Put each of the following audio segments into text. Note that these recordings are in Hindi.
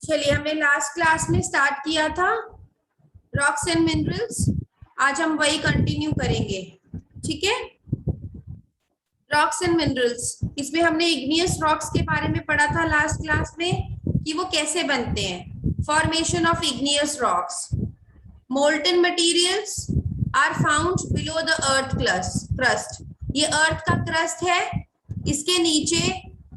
चलिए, हमने लास्ट क्लास में स्टार्ट किया था रॉक्स एंड मिनरल्स। आज हम वही कंटिन्यू करेंगे, ठीक है। रॉक्स एंड मिनरल्स, इसमें हमने इग्नियस रॉक्स के बारे में पढ़ा था लास्ट क्लास में कि वो कैसे बनते हैं। Formation of igneous rocks. Molten materials are found below the earth crust. ये अर्थ का क्रस्ट है, इसके नीचे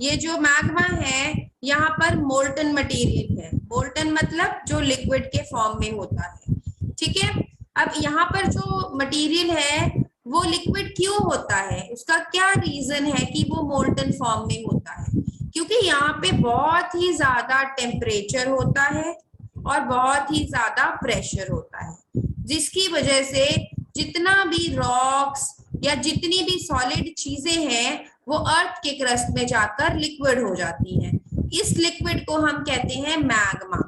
ये जो मैग्मा है यहाँ पर मोल्टन मटेरियल है। मोल्टन मतलब जो लिक्विड के फॉर्म में होता है, ठीक है। अब यहाँ पर जो मटेरियल है वो लिक्विड क्यों होता है, उसका क्या रीजन है कि वो मोल्टन फॉर्म में होता है? क्योंकि यहाँ पे बहुत ही ज्यादा टेम्परेचर होता है और बहुत ही ज्यादा प्रेशर होता है, जिसकी वजह से जितना भी रॉक्स या जितनी भी सॉलिड चीजें हैं वो अर्थ के क्रस्ट में जाकर लिक्विड हो जाती हैं। इस लिक्विड को हम कहते हैं मैग्मा,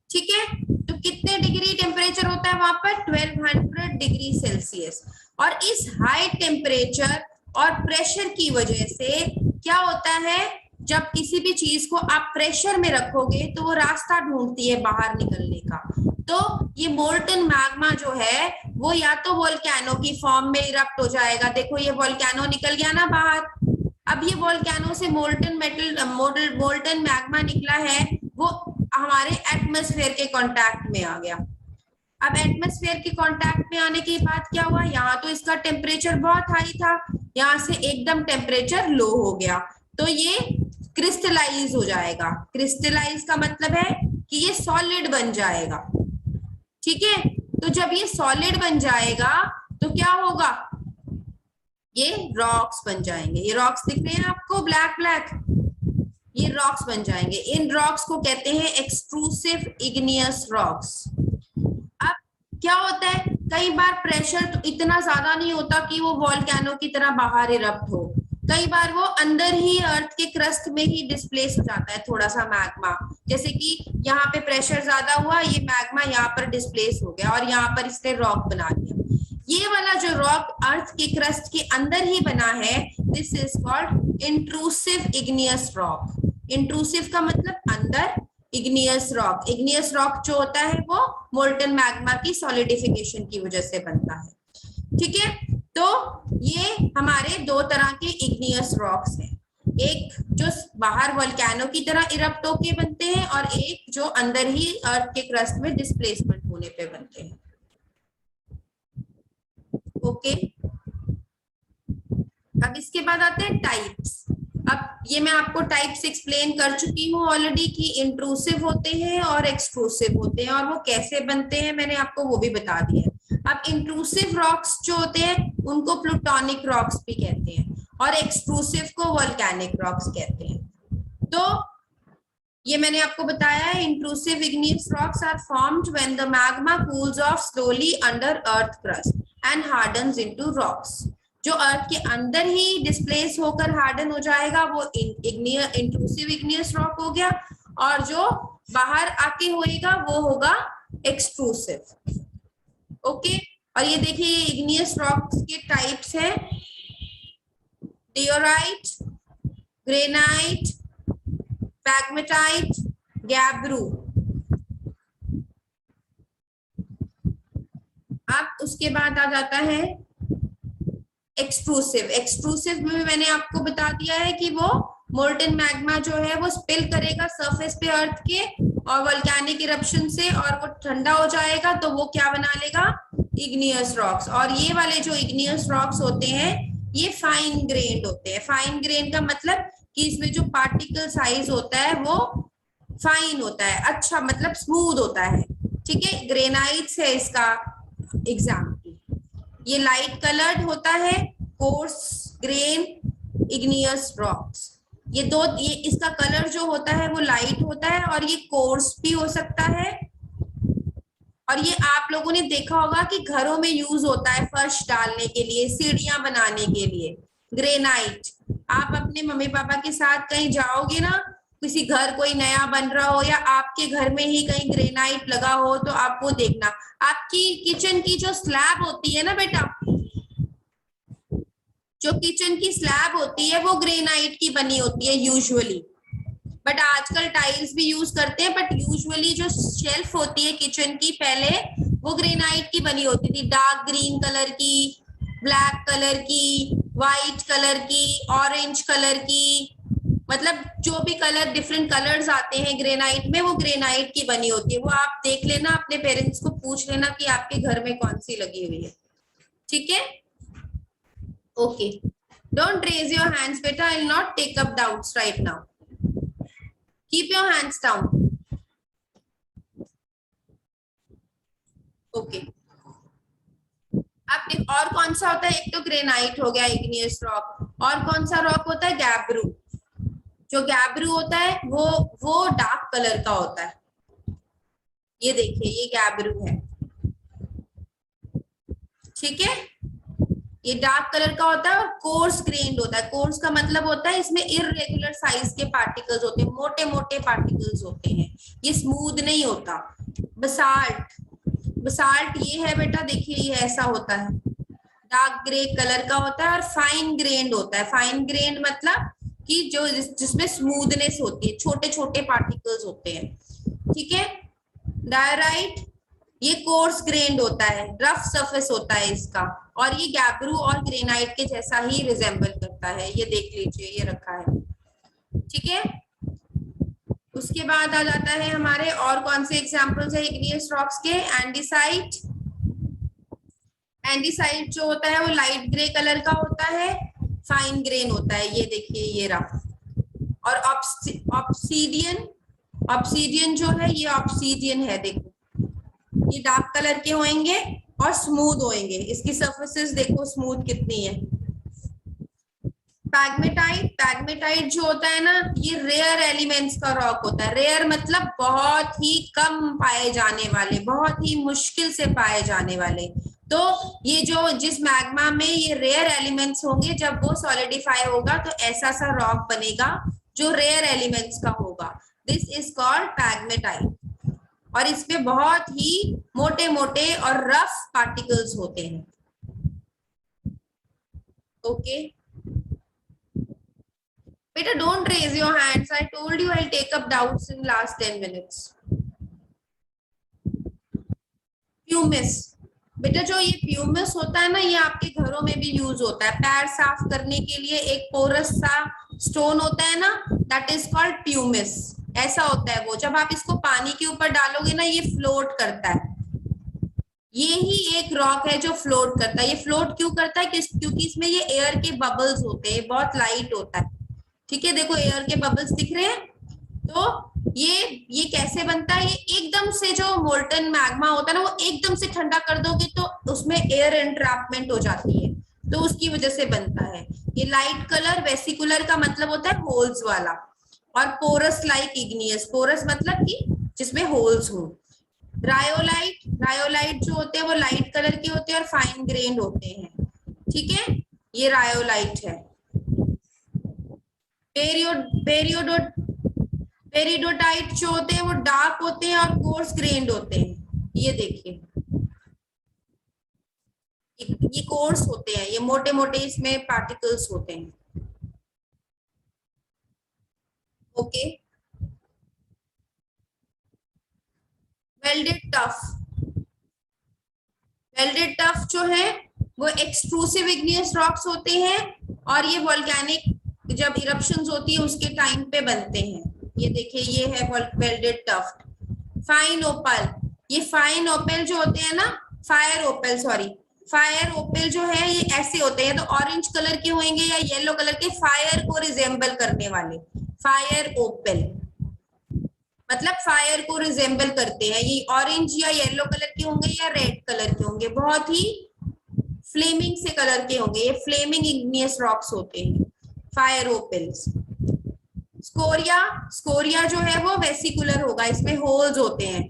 ठीक है। तो कितने डिग्री टेम्परेचर होता है वहां पर? 1200 डिग्री सेल्सियस। और इस हाई टेम्परेचर और प्रेशर की वजह से क्या होता है, जब किसी भी चीज को आप प्रेशर में रखोगे तो वो रास्ता ढूंढती है बाहर निकलने का। तो ये मोल्टन मैग्मा जो है वो या तो वोल्केनो की फॉर्म में इरप्ट हो जाएगा। देखो ये वोल्केनो निकल गया ना बाहर। अब ये वोल्केनो से मोल्टन मैग्मा निकला है, वो हमारे एटमॉस्फेयर के कांटेक्ट में आ गया। अब एटमॉस्फेयर के कांटेक्ट में आने के बाद क्या हुआ, यहाँ तो इसका टेम्परेचर बहुत हाई था, यहाँ से एकदम टेम्परेचर लो हो गया, तो ये क्रिस्टलाइज हो जाएगा। क्रिस्टलाइज का मतलब है कि ये सॉलिड बन जाएगा, ठीक है। तो जब ये सॉलिड बन जाएगा तो क्या होगा, ये रॉक्स बन जाएंगे। ये रॉक्स दिख रहे हैं आपको ब्लैक ब्लैक, ये रॉक्स बन जाएंगे। इन रॉक्स को कहते हैं एक्सट्रूसिव इग्नियस रॉक्स। अब क्या होता है, कई बार प्रेशर तो इतना ज्यादा नहीं होता कि वो वोल्केनो की तरह बाहर इरप्ट हो, कई बार वो अंदर ही अर्थ के क्रस्ट में ही डिस्प्लेस हो जाता है थोड़ा सा मैग्मा। जैसे कि यहाँ पे प्रेशर ज्यादा हुआ, ये मैग्मा यहाँ पर डिस्प्लेस हो गया और यहाँ पर इसने रॉक बना दिया। ये वाला जो रॉक अर्थ के क्रस्ट के अंदर ही बना है, this is called intrusive igneous rock. Intrusive का मतलब अंदर, इग्नियस रॉक। इग्नियस रॉक जो होता है वो मोल्टन मैग्मा की सॉलिडिफिकेशन की वजह से बनता है, ठीक है। तो ये हमारे दो तरह के इग्नियस रॉक्स हैं, एक जो बाहर वोल्केनो की तरह इरप्ट होके बनते हैं और एक जो अंदर ही अर्थ के क्रस्ट में डिस्प्लेसमेंट होने पे बनते हैं। ओके, अब इसके बाद आते हैं टाइप्स। अब ये मैं आपको टाइप्स एक्सप्लेन कर चुकी हूँ ऑलरेडी कि इंट्रूसिव होते हैं और एक्सट्रूसिव होते हैं, और वो कैसे बनते हैं मैंने आपको वो भी बता दिया है। अब इंट्रूसिव रॉक्स जो होते हैं उनको प्लूटोनिक रॉक्स भी कहते हैं और एक्सट्रूसिव को वोल्केनिक रॉक्स कहते हैं। तो ये मैंने आपको बताया है, intrusive igneous rocks are formed when the magma cools off slowly under earth crust and hardens into rocks. जो अर्थ के अंदर ही डिस्प्लेस होकर हार्डन हो जाएगा वो इंट्रूसिव इग्नियस रॉक हो गया, और जो बाहर आके होएगा वो होगा एक्सट्रूसिव। ओके, और ये देखिए इग्नियस रॉक्स के टाइप्स हैं, डिओराइट, ग्रेनाइट, पैगमेटाइट, गैब्रू। अब उसके बाद आ जाता है एक्सट्रूसिव। एक्सट्रूसिव में मैंने आपको बता दिया है कि वो मोल्टन मैग्मा जो है वो स्पिल करेगा सरफेस पे अर्थ के और वोल्केनिक इरप्शन से, और वो ठंडा हो जाएगा तो वो क्या बना लेगा, इग्नियस रॉक्स। और ये वाले जो इग्नियस रॉक्स होते हैं ये फाइन ग्रेन्ड होते हैं। फाइन ग्रेन का मतलब कि इसमें जो पार्टिकल साइज होता है वो फाइन होता है, अच्छा मतलब स्मूथ होता है, ठीक है। ग्रेनाइट्स है इसका एग्जाम्पल। ये लाइट कलर्ड होता है, कोर्स ग्रेन इग्नियस रॉक्स। ये दो, ये इसका कलर जो होता है वो लाइट होता है और ये कोर्स भी हो सकता है। और ये आप लोगों ने देखा होगा कि घरों में यूज होता है फर्श डालने के लिए, सीढ़ियां बनाने के लिए, ग्रेनाइट। आप अपने मम्मी पापा के साथ कहीं जाओगे ना, किसी घर कोई नया बन रहा हो या आपके घर में ही कहीं ग्रेनाइट लगा हो तो आप वो देखना। आपकी किचन की जो स्लैब होती है ना बेटा, जो किचन की स्लैब होती है वो ग्रेनाइट की बनी होती है यूजुअली। बट आजकल टाइल्स भी यूज करते हैं, बट यूजुअली जो शेल्फ होती है किचन की पहले वो ग्रेनाइट की बनी होती थी, डार्क ग्रीन कलर की, ब्लैक कलर की, व्हाइट कलर की, ऑरेंज कलर की, मतलब जो भी कलर डिफरेंट कलर्स आते हैं ग्रेनाइट में वो ग्रेनाइट की बनी होती है। वो आप देख लेना, अपने पेरेंट्स को पूछ लेना कि आपके घर में कौन सी लगी हुई है, ठीक है? Okay, don't raise your hands बेटा, I will not take up doubts right now, keep your hands down. Okay, अब और कौन सा होता है, एक तो ग्रेनाइट हो गया, इग्नियस रॉक, और कौन सा रॉक होता है, गैब्रू। जो गैब्रू होता है वो डार्क कलर का होता है, ये देखिए ये गैब्रू है, ठीक है? ये डार्क कलर का होता है और कोर्स ग्रेन्ड होता है। कोर्स का मतलब होता है इसमें इररेगुलर साइज के पार्टिकल्स होते हैं, मोटे मोटे पार्टिकल्स होते हैं, ये स्मूथ नहीं होता। बसाल्ट, बसाल्ट ये है बेटा, देखिए ये ऐसा होता है, डार्क ग्रे कलर का होता है और फाइन ग्रेन्ड होता है। फाइन ग्रेन्ड मतलब कि जो जिसमें स्मूथनेस होती है, छोटे छोटे पार्टिकल्स होते हैं, ठीक है? डायराइट ये कोर्स ग्रेन्ड होता है, रफ सरफेस होता है इसका, और ये गैब्रू और ग्रेनाइट के जैसा ही रिजेंबल करता है, ये देख लीजिए ये रखा है, ठीक है? उसके बाद आ जाता है हमारे और कौन से एग्जांपल्स है इग्नियस रॉक्स के, एंडीसाइट। एंडीसाइट जो होता है वो लाइट ग्रे कलर का होता है, फाइन ग्रेन होता है, ये देखिए ये रहा। और ऑब्सीडियन, ऑब्सीडियन जो है ये ऑब्सीडियन है, देखो ये डार्क कलर के होंगे और स्मूथ होंगे, इसकी सरफेसेस देखो स्मूथ कितनी है। पैग्मेटाइट, पैग्मेटाइट जो होता है ना ये रेयर एलिमेंट्स का रॉक होता है। रेयर मतलब बहुत ही कम पाए जाने वाले, बहुत ही मुश्किल से पाए जाने वाले। तो ये जो जिस मैग्मा में ये रेयर एलिमेंट्स होंगे, जब वो सॉलिडिफाई होगा तो ऐसा सा रॉक बनेगा जो रेयर एलिमेंट्स का होगा, दिस इज कॉल्ड पैग्मेटाइट। और इसमें बहुत ही मोटे मोटे और रफ पार्टिकल्स होते हैं, ओके बेटा? Don't raise your hands, I told you I take up doubts in last 10 minutes. Pumice, बेटा जो ये प्यूमिस होता है ना ये आपके घरों में भी यूज होता है, पैर साफ करने के लिए एक पोरस सा स्टोन होता है ना, दैट इज कॉल्ड प्यूमिस। ऐसा होता है वो, जब आप इसको पानी के ऊपर डालोगे ना ये फ्लोट करता है, ये ही एक रॉक है जो फ्लोट करता है। ये फ्लोट क्यों करता है? क्योंकि इसमें ये एयर के बबल्स होते हैं, बहुत लाइट होता है, ठीक है? देखो एयर के बबल्स दिख रहे हैं, तो ये कैसे बनता है? ये एकदम से जो मोल्टन मैग्मा होता है ना वो एकदम से ठंडा कर दोगे तो उसमें एयर एंट्रैपमेंट हो जाती है, तो उसकी वजह से बनता है। ये लाइट कलर, वेसिकुलर का मतलब होता है होल्स वाला, और पोरस लाइक इग्नियस, पोरस मतलब कि जिसमें होल्स हो। रायोलाइट, रायोलाइट जो होते हैं वो लाइट कलर के होते हैं और फाइन ग्रेन्ड होते हैं, ठीक है? ये रायोलाइट है। पेरिडोटाइट जो होते हैं वो डार्क होते हैं और कोर्स ग्रेन्ड होते हैं, ये देखिए ये कोर्स होते हैं, ये मोटे मोटे इसमें पार्टिकल्स होते हैं, okay? Welded tough, welded tough जो है वो एक्सट्रूसिव इग्नियस रॉक्स होते हैं, और ये वोल्केनिक जब इरप्शंस होती है उसके टाइम पे बनते हैं, ये देखिए ये है वेल्डेड टफ। फाइन ओपल, ये फाइन ओपल जो होते हैं ना, फायर ओपल, सॉरी फायर ओपल जो है ये ऐसे होते हैं, तो ऑरेंज कलर के होंगे या येलो कलर के, फायर को रिजेंबल करने वाले, फायर ओपल मतलब फायर को रिजेंबल करते हैं। ये ऑरेंज या येलो कलर के होंगे या रेड कलर के होंगे, बहुत ही फ्लेमिंग से कलर के होंगे, ये फ्लेमिंग इग्नियस रॉक्स होते हैं, फायर ओपल्स। स्कोरिया, स्कोरिया जो है वो वेसिकुलर होगा, इसमें होल्स होते हैं,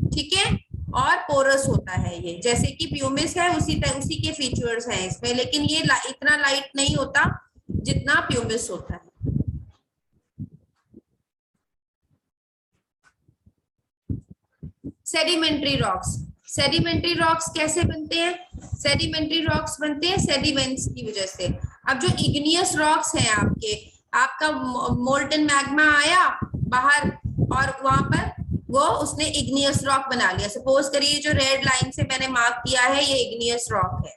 ठीक है? और पोरस होता है ये, जैसे कि प्यूमिस है उसी के फीचर्स हैं इसमें, लेकिन ये इतना लाइट नहीं होता जितना प्यूमिस होता है। सेडिमेंट्री रॉक्स, सेडिमेंट्री रॉक्स कैसे बनते हैं? सेडिमेंट्री रॉक्स बनते हैं सेडिमेंट्स की वजह से। अब जो इग्नियस रॉक्स हैं आपके, आपका मोल्टन मैग्मा आया बाहर और वहां पर वो उसने इग्नियस रॉक बना लिया। सपोज करिए जो रेड लाइन से मैंने मार्क किया है ये इग्नियस रॉक है।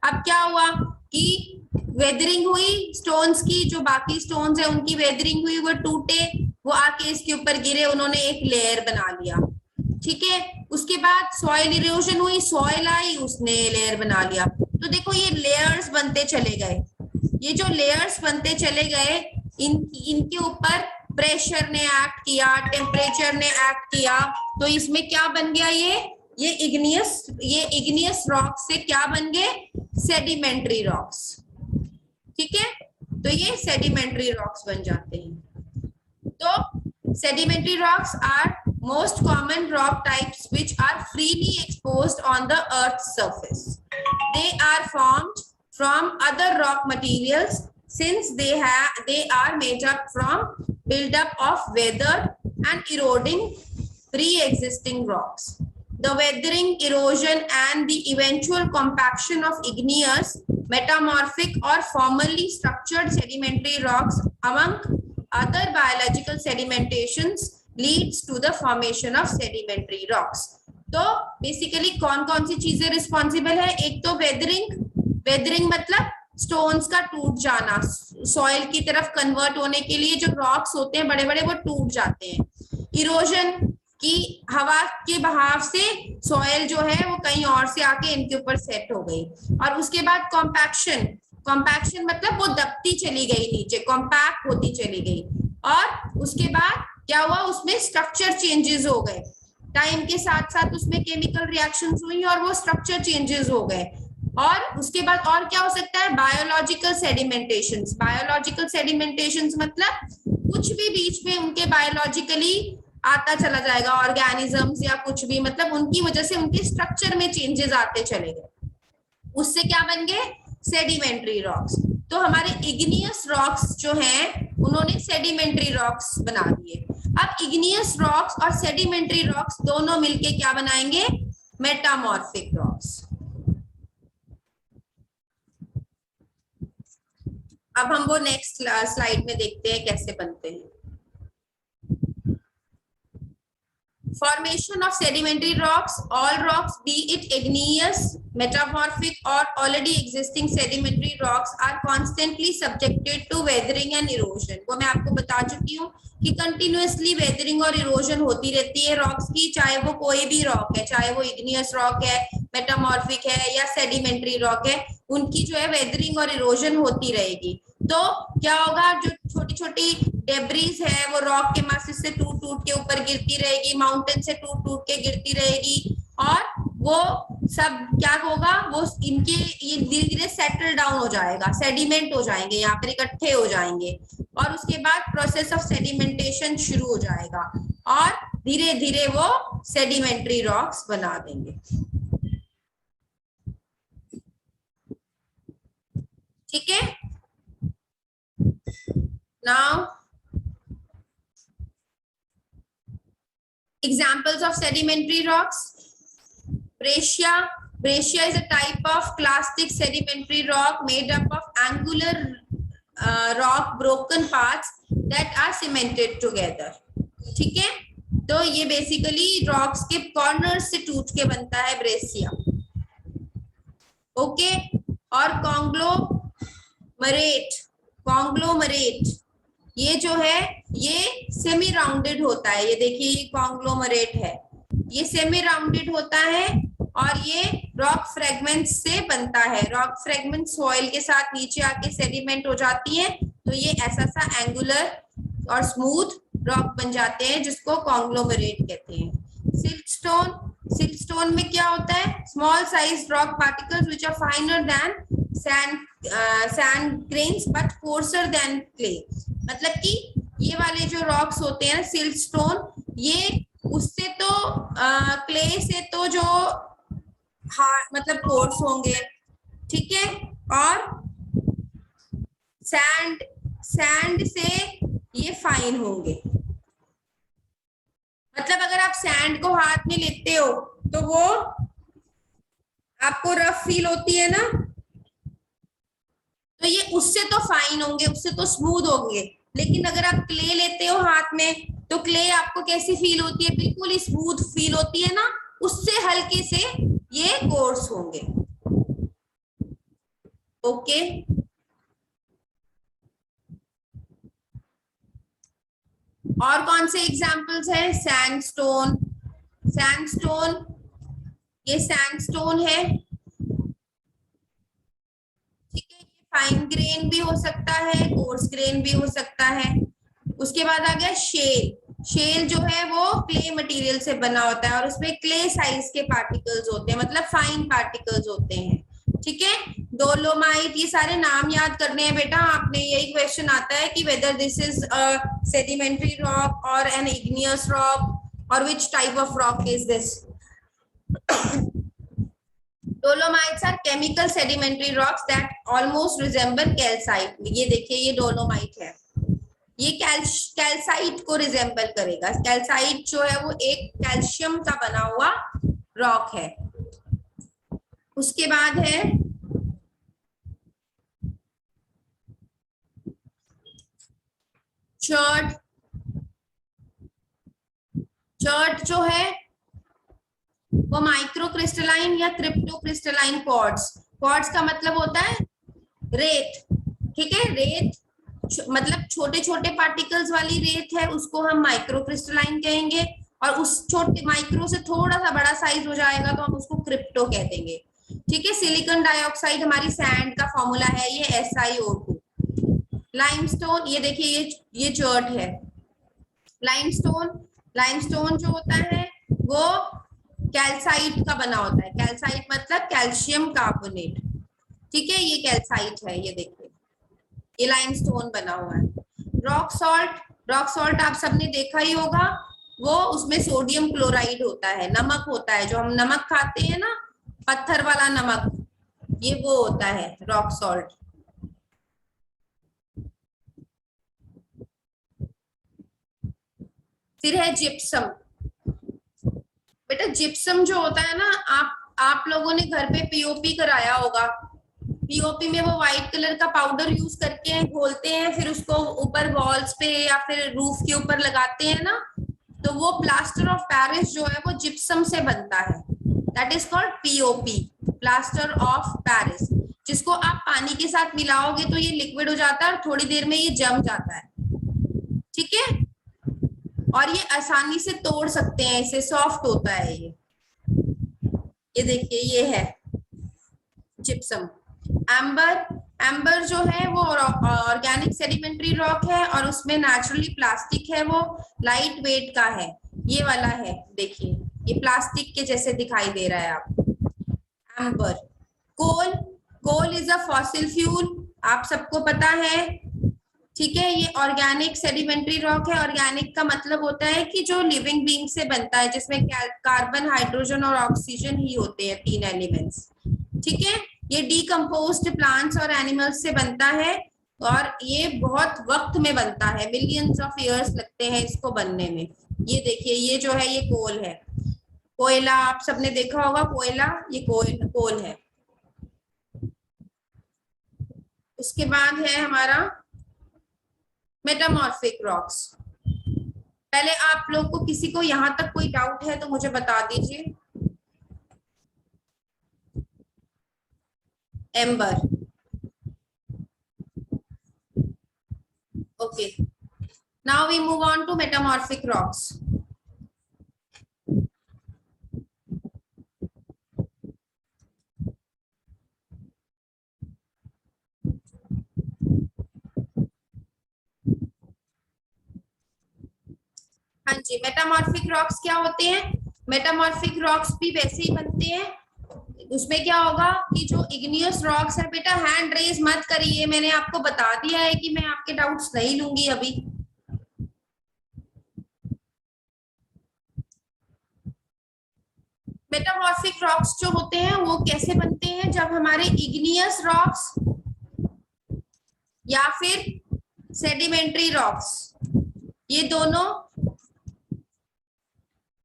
अब क्या हुआ कि वेदरिंग हुई स्टोन्स की, जो बाकी स्टोन्स है उनकी वेदरिंग हुई, वो टूटे, वो आके इसके ऊपर गिरे, उन्होंने एक लेयर बना लिया। ठीक है, उसके बाद सॉइल इरोजन हुई, सॉइल आई, उसने लेयर बना लिया। तो देखो ये लेयर्स बनते चले गए, ये जो लेयर्स बनते चले गए इनके ऊपर प्रेशर ने एक्ट किया, टेम्परेचर ने एक्ट किया, तो इसमें क्या बन गया, ये इग्नियस रॉक से क्या बन गए, सेडिमेंट्री रॉक्स। ठीक है, तो ये सेडिमेंट्री रॉक्स बन जाते हैं। तो sedimentary rocks are most common rock types which are freely exposed on the earth's surface. They are formed from other rock materials since they are made up from buildup of weathered and eroding pre-existing rocks. The weathering, erosion and the eventual compaction of igneous, metamorphic or formerly structured sedimentary rocks among other biological sedimentations leads to the formation of sedimentary rocks. तो बेसिकली कौन कौन सी चीजें रिस्पॉन्सिबल है, एक तो वेदरिंग मतलब स्टोन्स का टूट जाना, सॉइल की तरफ कन्वर्ट होने के लिए जो रॉक्स होते हैं बड़े बड़े वो टूट जाते हैं। इरोजन की हवा के बहाव से सॉइल जो है वो कहीं और से आके इनके ऊपर सेट हो गई। और उसके बाद कॉम्पैक्शन मतलब वो दबती चली गई नीचे, कॉम्पैक्ट होती चली गई। और उसके बाद क्या हुआ, उसमें स्ट्रक्चर चेंजेस हो गए, टाइम के साथ साथ उसमें केमिकल रिएक्शंस हुई और वो स्ट्रक्चर चेंजेस हो गए। और उसके बाद और क्या हो सकता है, बायोलॉजिकल सेडिमेंटेशंस मतलब कुछ भी बीच में उनके बायोलॉजिकली आता चला जाएगा, ऑर्गेनिजम्स या कुछ भी, मतलब उनकी वजह से उनके स्ट्रक्चर में चेंजेस आते चले गए, उससे क्या बन गए, सेडिमेंट्री रॉक्स। तो हमारे इग्नियस रॉक्स जो हैं उन्होंने सेडिमेंट्री रॉक्स बना दिए। अब इग्नियस रॉक्स और सेडिमेंट्री रॉक्स दोनों मिलके क्या बनाएंगे, मेटामॉर्फिक रॉक्स। अब हम वो नेक्स्ट स्लाइड में देखते हैं कैसे बनते हैं। Formation of sedimentary rocks, all rocks be it igneous, metamorphic or already existing sedimentary rocks are constantly subjected to weathering and erosion. वो मैं आपको बता चुकी हूँ कि कंटिन्यूअसली वेदरिंग और इरोजन होती रहती है रॉक्स की, चाहे वो कोई भी रॉक है, चाहे वो इग्नियस रॉक है, मेटामॉर्फिक है या सेडिमेंट्री रॉक है, उनकी जो है वेदरिंग और इरोजन होती रहेगी। तो क्या होगा, जो छोटी छोटी डेब्रीज है वो रॉक के मासिस से टूट टूट के ऊपर गिरती रहेगी, माउंटेन से टूट टूट के गिरती रहेगी, और वो सब क्या होगा, वो इनके ये धीरे धीरे सेटल डाउन हो जाएगा, सेडिमेंट हो जाएंगे, यहाँ पर इकट्ठे हो जाएंगे, और उसके बाद प्रोसेस ऑफ सेडिमेंटेशन शुरू हो जाएगा और धीरे धीरे वो सेडिमेंट्री रॉक्स बना देंगे। ठीक है, now examples of sedimentary rocks. Breccia is a type of clastic sedimentary rock made up of angular rock broken parts that are cemented together. ठीक है, तो ये बेसिकली रॉक्स के कॉर्नर्स से टूट के बनता है ब्रेसिया। ओके, और कॉन्ग्लोमरेट ये जो है ये सेमी राउंडेड होता है, ये देखिए ये कॉन्ग्लोमरेट है, ये सेमी राउंडेड होता है और ये रॉक फ्रेगमेंट्स से बनता है। रॉक फ्रेगमेंट सॉइल के साथ नीचे आके सेडिमेंट हो जाती है, तो ये ऐसा सा एंगुलर और स्मूथ रॉक बन जाते हैं जिसको कॉन्ग्लोमरेट कहते हैं। सिल्टस्टोन में क्या होता है, small size rock particles which are finer than sand grains but coarser than clay. मतलब कि ये वाले जो रॉक्स होते हैं सिल्टस्टोन, ये उससे तो क्ले से तो जो हार्ड मतलब कोर्स होंगे, ठीक है, और सैंड से ये फाइन होंगे। मतलब अगर आप सैंड को हाथ में लेते हो तो वो आपको रफ फील होती है ना, तो ये उससे तो फाइन होंगे, उससे तो स्मूथ होंगे, लेकिन अगर आप क्ले लेते हो हाथ में तो क्ले आपको कैसी फील होती है, बिल्कुल स्मूथ फील होती है ना, उससे हल्के से ये कोर्स होंगे। ओके, और कौन से एग्जांपल्स हैं? सैंडस्टोन, सैंडस्टोन, ये सैंडस्टोन है, ठीक है। ये फाइन ग्रेन भी हो सकता है, कोर्स ग्रेन भी हो सकता है। उसके बाद आ गया शेल। शेल जो है वो क्ले मटेरियल से बना होता है और उसमें क्ले साइज के पार्टिकल्स होते हैं, मतलब फाइन पार्टिकल्स होते हैं, ठीक है। डोलोमाइट, ये सारे नाम याद करने हैं बेटा आपने, यही क्वेश्चन आता है कि whether this is a sedimentary rock और एन इग्नियस रॉक और which type of rock is this. Dolomites are chemical sedimentary rocks that almost resemble calcite. ये देखिए ये डोलोमाइट है, ये कैल्साइट को रिजेंबल करेगा। कैल्साइट जो है वो एक कैल्शियम का बना हुआ रॉक है। उसके बाद है चर्ट। चर्ट जो है वो माइक्रोक्रिस्टलाइन या क्रिप्टोक्रिस्टलाइन क्वार्ट्ज। क्वार्ट्ज का मतलब होता है रेत, ठीक है। रेत मतलब छोटे छोटे पार्टिकल्स वाली रेत है, उसको हम माइक्रोक्रिस्टलाइन कहेंगे, और उस छोटे माइक्रो से थोड़ा सा बड़ा साइज हो जाएगा तो हम उसको क्रिप्टो कह देंगे, ठीक है। सिलिकॉन डाइऑक्साइड हमारी सैंड का फॉर्मूला है, ये SiO2। लाइमस्टोन, ये देखिए ये चर्ट है। लाइमस्टोन, लाइमस्टोन जो होता है वो कैल्साइट का बना होता है। कैल्साइट मतलब कैल्शियम कार्बोनेट, ठीक है। ये कैल्साइट है, ये देखिए ये लाइमस्टोन बना हुआ है। रॉक सॉल्ट, रॉक सॉल्ट आप सबने देखा ही होगा, वो उसमें सोडियम क्लोराइड होता है, नमक होता है, जो हम नमक खाते हैं ना, पत्थर वाला नमक, ये वो होता है रॉक सॉल्ट। फिर है जिप्सम। बेटा जिप्सम जो होता है ना, आप लोगों ने घर पे पीओपी कराया होगा। पीओपी में वो व्हाइट कलर का पाउडर यूज करके घोलते हैं, फिर उसको ऊपर वॉल्स पे या फिर रूफ के ऊपर लगाते हैं ना, तो वो प्लास्टर ऑफ पेरिस जो है वो जिप्सम से बनता है। That is called POP, plaster of Paris, जिसको आप पानी के साथ मिलाओगे तो ये लिक्विड हो जाता है और थोड़ी देर में ये जम जाता है, ठीक है। और ये आसानी से तोड़ सकते हैं इसे, सॉफ्ट होता है ये देखिए ये है जिप्सम। एम्बर, एम्बर जो है वो ऑर्गेनिक सेडिमेंट्री रॉक है और उसमें नेचुरली प्लास्टिक है, वो लाइट वेट का है, ये वाला है, देखिए ये प्लास्टिक के जैसे दिखाई दे रहा है आपको। Amber. Coal, coal is a fossil fuel, आप सबको पता है, ठीक है। ये ऑर्गेनिक सेडिमेंट्री रॉक है। ऑर्गेनिक का मतलब होता है कि जो लिविंग बीइंग से बनता है, जिसमें कार्बन, हाइड्रोजन और ऑक्सीजन ही होते हैं, 3 एलिमेंट्स, ठीक है। ये डीकम्पोज्ड प्लांट्स और एनिमल्स से बनता है और ये बहुत वक्त में बनता है, मिलियंस ऑफ ईयर्स लगते हैं इसको बनने में। ये देखिए ये जो है ये कोल है। कोयला आप सबने देखा होगा, कोयला, ये कोल है। उसके बाद है हमारा मेटामॉर्फिक रॉक्स। पहले आप लोग को किसी को यहां तक कोई डाउट है तो मुझे बता दीजिए। Amber, okay. Now we move on to metamorphic rocks. हाँ जी, मेटामॉर्फिक रॉक्स क्या होते हैं? मेटामॉर्फिक रॉक्स भी वैसे ही बनते हैं। उसमें क्या होगा कि जो इग्नियस रॉक्स है, बेटा हैंड रेज मत करिए, मैंने आपको बता दिया है कि मैं आपके डाउट्स नहीं लूंगी अभी। मेटामॉर्फिक रॉक्स जो होते हैं वो कैसे बनते हैं? जब हमारे इग्नियस रॉक्स या फिर सेडिमेंट्री रॉक्स, ये दोनों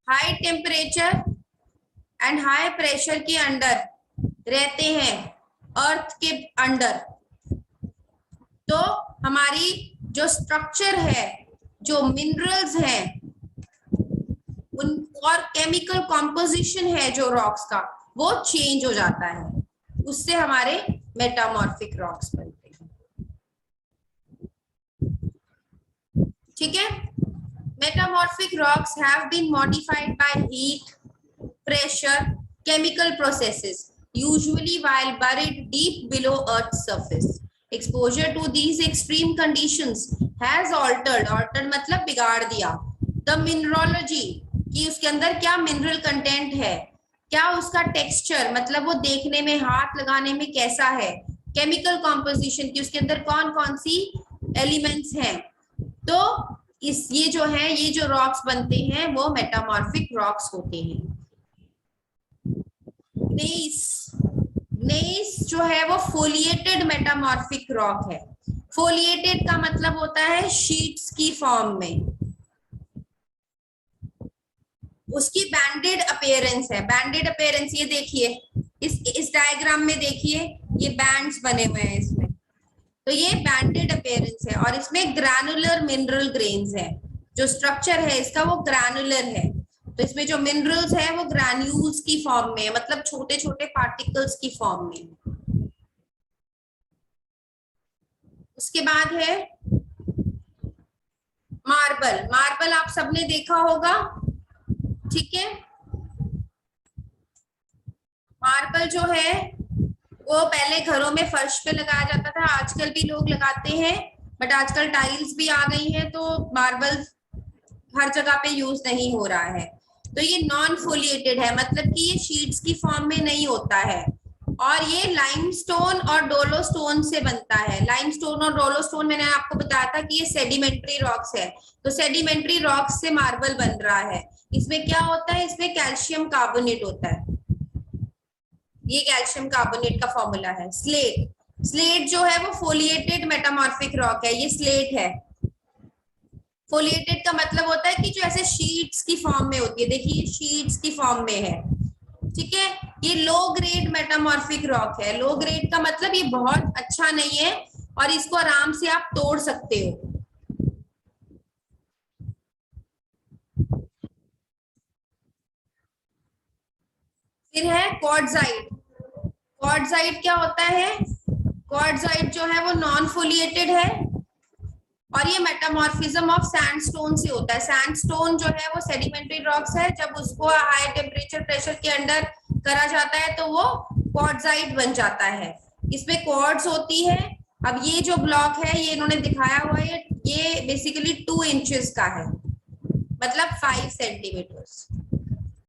high temperature and high pressure के अंडर रहते हैं, अर्थ के अंडर, तो हमारी जो स्ट्रक्चर है, जो मिनरल्स हैं उन और केमिकल कॉम्पोजिशन है जो रॉक्स का, वो चेंज हो जाता है, उससे हमारे मेटामॉर्फिक रॉक्स बनते हैं। ठीक है, metamorphic rocks have been modified by heat, pressure, chemical processes, usually while buried deep below Earth's surface. Exposure to these extreme conditions has altered मतलब बिगाड़ दिया, the mineralogy कि उसके अंदर क्या मिनरल कंटेंट है, क्या उसका टेक्सचर मतलब वो देखने में हाथ लगाने में कैसा है, केमिकल कॉम्पोजिशन की उसके अंदर कौन कौन सी एलिमेंट्स हैं। तो ये जो है, ये जो रॉक्स बनते हैं वो मेटामॉर्फिक रॉक्स होते हैं। नेस जो है वो फोलिएटेड मेटामॉर्फिक रॉक है। फोलिएटेड का मतलब होता है शीट्स की फॉर्म में, उसकी बैंडेड अपीयरेंस है। बैंडेड अपीयरेंस ये देखिए, इस डायग्राम में देखिए, ये बैंड्स बने हुए हैं इसमें, तो ये बैंडेड अपीयरेंस है और इसमें ग्रैनुलर मिनरल ग्रेन्स है। जो स्ट्रक्चर है इसका वो ग्रैनुलर है, तो इसमें जो मिनरल्स है वो ग्रैन्यूल्स की फॉर्म में है, मतलब छोटे छोटे पार्टिकल्स की फॉर्म में। उसके बाद है मार्बल। मार्बल आप सबने देखा होगा, ठीक है। मार्बल जो है वो पहले घरों में फर्श पे लगाया जाता था, आजकल भी लोग लगाते हैं, बट आजकल टाइल्स भी आ गई हैं तो मार्बल हर जगह पे यूज नहीं हो रहा है। तो ये नॉन फोलिएटेड है, मतलब कि ये शीट्स की फॉर्म में नहीं होता है, और ये लाइमस्टोन और डोलोस्टोन से बनता है। लाइमस्टोन और डोलोस्टोन मैंने आपको बताया था कि ये सेडिमेंट्री रॉक्स है, तो सेडिमेंट्री रॉक्स से मार्बल बन रहा है। इसमें क्या होता है, इसमें कैल्शियम कार्बोनेट होता है, ये कैल्शियम कार्बोनेट का फॉर्मूला है। स्लेट, स्लेट जो है वो फोलिएटेड मेटामॉर्फिक रॉक है, ये स्लेट है। फोलिएटेड का मतलब होता है कि जो ऐसे शीट्स की फॉर्म में होती है, देखिए शीट्स की फॉर्म में है, ठीक है। ये लो ग्रेड मेटामॉर्फिक रॉक है। लो ग्रेड का मतलब ये बहुत अच्छा नहीं है और इसको आराम से आप तोड़ सकते हो। फिर है क्वार्ट्जाइट। क्वार्ट्जाइट क्या होता है, क्वार्ट्जाइट जो है वो नॉन फोलिएटेड है और ये मेटामॉर्फिज्म ऑफ सैंडस्टोन से होता है। सैंडस्टोन जो है वो सेडिमेंट्री रॉक्स है, जब उसको हाई टेम्परेचर प्रेशर के अंडर करा जाता है तो वो क्वार्ट्जाइट बन जाता है, इसमें क्वार्ट्ज होती है। अब ये जो ब्लॉक है ये इन्होंने दिखाया हुआ है, ये बेसिकली 2 इंचेस का है, मतलब 5 सेंटीमीटर्स।